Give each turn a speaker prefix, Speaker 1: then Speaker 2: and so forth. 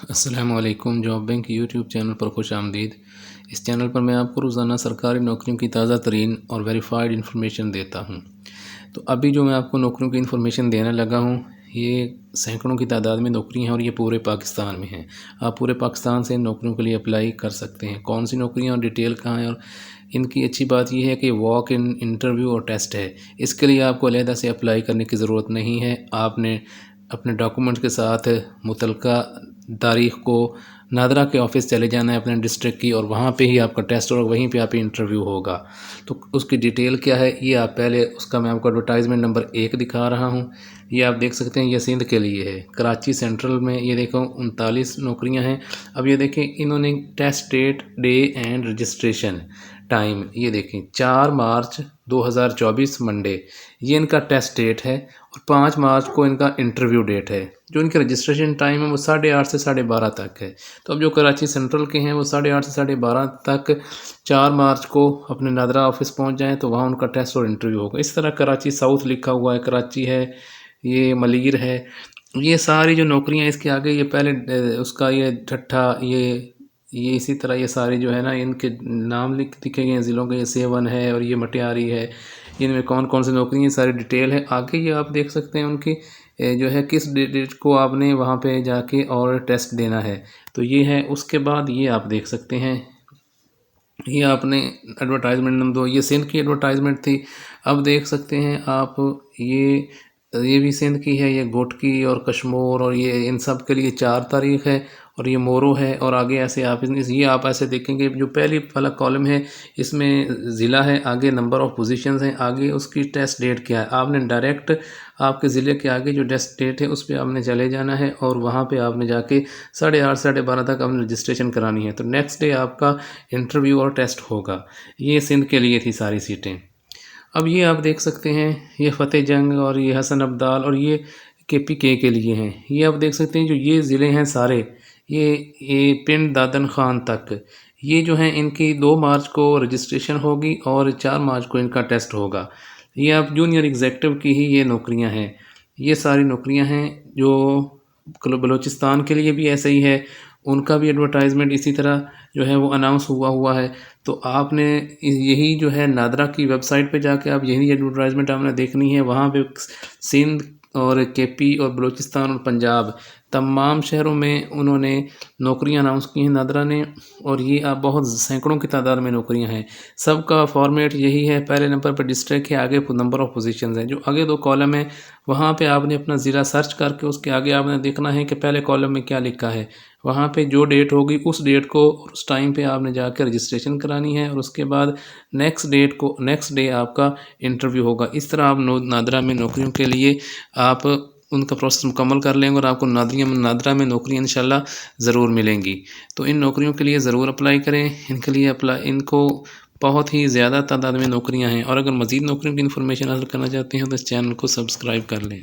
Speaker 1: अस्सलाम वालेकुम। Job bank YouTube channel पर खुश आमदीद। इस चैनल पर मैं आपको रोज़ाना सरकारी नौकरियों की ताज़ा तरीन और वेरीफाइड इन्फॉर्मेशन देता हूँ। तो अभी जो मैं आपको नौकरियों की इन्फॉर्मेशन देने लगा हूँ, ये सैकड़ों की तादाद में नौकरी हैं और ये पूरे पाकिस्तान में हैं। आप पूरे पाकिस्तान से इन नौकरियों के लिए अप्लाई कर सकते हैं। कौन सी नौकरियाँ और डिटेल कहाँ है, और इनकी अच्छी बात यह है कि वॉक इन इंटरव्यू और टेस्ट है। इसके लिए आपको अलहदा से अप्लाई करने की ज़रूरत नहीं है। आपने अपने डॉक्यूमेंट के साथ मुतलका तारीख़ को नादरा के ऑफ़िस चले जाना है अपने डिस्ट्रिक्ट की, और वहाँ पे ही आपका टेस्ट और वहीं पे आप इंटरव्यू होगा। तो उसकी डिटेल क्या है, ये आप पहले उसका मैं आपको एडवर्टाइजमेंट नंबर 1 दिखा रहा हूँ। ये आप देख सकते हैं, ये सिंध के लिए है, कराची सेंट्रल में। ये देखो 39 नौकरियाँ हैं। अब ये देखें, इन्होंने test date, day and registration time, ये देखें 4 मार्च 2024 मंडे, ये इनका टेस्ट डेट है, और 5 मार्च को इनका इंटरव्यू डेट है। जो इनके रजिस्ट्रेशन टाइम है वो 8:30 से 12:30 तक है। तो अब जो कराची सेंट्रल के हैं वो 8:30 से 12:30 तक 4 मार्च को अपने नादरा ऑफिस पहुंच जाएं, तो वहाँ उनका टेस्ट और इंटरव्यू होगा। इस तरह कराची साउथ लिखा हुआ है, कराची है, ये मलीर है, ये सारी जो नौकरियाँ इसके आगे, ये पहले उसका ये ठट्ठा, ये इसी तरह ये सारी जो है ना, इनके नाम लिखे गए हैं ज़िलों के। ये सेवन है और ये मटियारी है। इनमें कौन कौन सी नौकरी है सारी डिटेल है। आगे ये आप देख सकते हैं उनकी जो है किस डेट को आपने वहाँ पे जाके और टेस्ट देना है, तो ये है। उसके बाद ये आप देख सकते हैं, ये आपने एडवर्टाइजमेंट नंबर 2, ये सिंध की एडवर्टाइजमेंट थी। अब देख सकते हैं आप, ये भी सिंध की है, ये गोटकी और कश्मोर, और ये इन सब के लिए 4 तारीख है, और ये मोरो है। और आगे ऐसे आप ये आप ऐसे देखेंगे, जो पहली वाला कॉलम है इसमें ज़िला है, आगे नंबर ऑफ़ पोजीशंस हैं, आगे उसकी टेस्ट डेट क्या है। आपने डायरेक्ट आपके ज़िले के आगे जो टेस्ट डेट है उस पर आपने चले जाना है, और वहाँ पे आपने जाके 8:30 से 12:30 तक आपने रजिस्ट्रेशन करानी है। तो नेक्स्ट डे आपका इंटरव्यू और टेस्ट होगा। ये सिंध के लिए थी सारी सीटें। अब ये आप देख सकते हैं, ये फ़तेह जंग और ये हसन अब्दाल और ये KPK के लिए हैं। ये आप देख सकते हैं, जो ये ज़िले हैं सारे, ये पिंड दादन खान तक, ये जो हैं इनकी 2 मार्च को रजिस्ट्रेशन होगी और 4 मार्च को इनका टेस्ट होगा। ये आप जूनियर एग्जेक्टिव की ही ये नौकरियां हैं। ये सारी नौकरियां हैं जो बलूचिस्तान के लिए भी ऐसे ही है, उनका भी एडवर्टाइजमेंट इसी तरह जो है वो अनाउंस हुआ है। तो आपने यही जो है नादरा की वेबसाइट पे जाके आप यही एडवर्टाइजमेंट आपने देखनी है। वहाँ पे सिंध और KP और बलूचिस्तान और पंजाब, तमाम शहरों में उन्होंने नौकरियां अनाउंस की हैं नादरा ने, और ये आप बहुत सैकड़ों की तादाद में नौकरियां हैं। सबका फॉर्मेट यही है, पहले नंबर पर डिस्ट्रिक्ट है, आगे नंबर ऑफ़ पोजीशंस हैं। जो आगे 2 कॉलम है, वहाँ पे आपने अपना ज़िला सर्च करके उसके आगे आपने देखना है कि पहले कॉलम में क्या लिखा है। वहाँ पे जो डेट होगी उस डेट को उस टाइम पे आपने जाकर रजिस्ट्रेशन करानी है, और उसके बाद नेक्स्ट डे आपका इंटरव्यू होगा। इस तरह आप नादरा में नौकरियों के लिए आप उनका प्रोसेस मुकम्मल कर लेंगे, और आपको नादरा में नौकरियाँ इंशाल्लाह ज़रूर मिलेंगी। तो इन नौकरियों के लिए ज़रूर अप्लाई करें। इनको बहुत ही ज़्यादा तादाद में नौकरियाँ हैं, और अगर मज़ीद नौकरियों की इन्फॉर्मेशन हासिल करना चाहते हैं तो इस चैनल को सब्सक्राइब कर लें।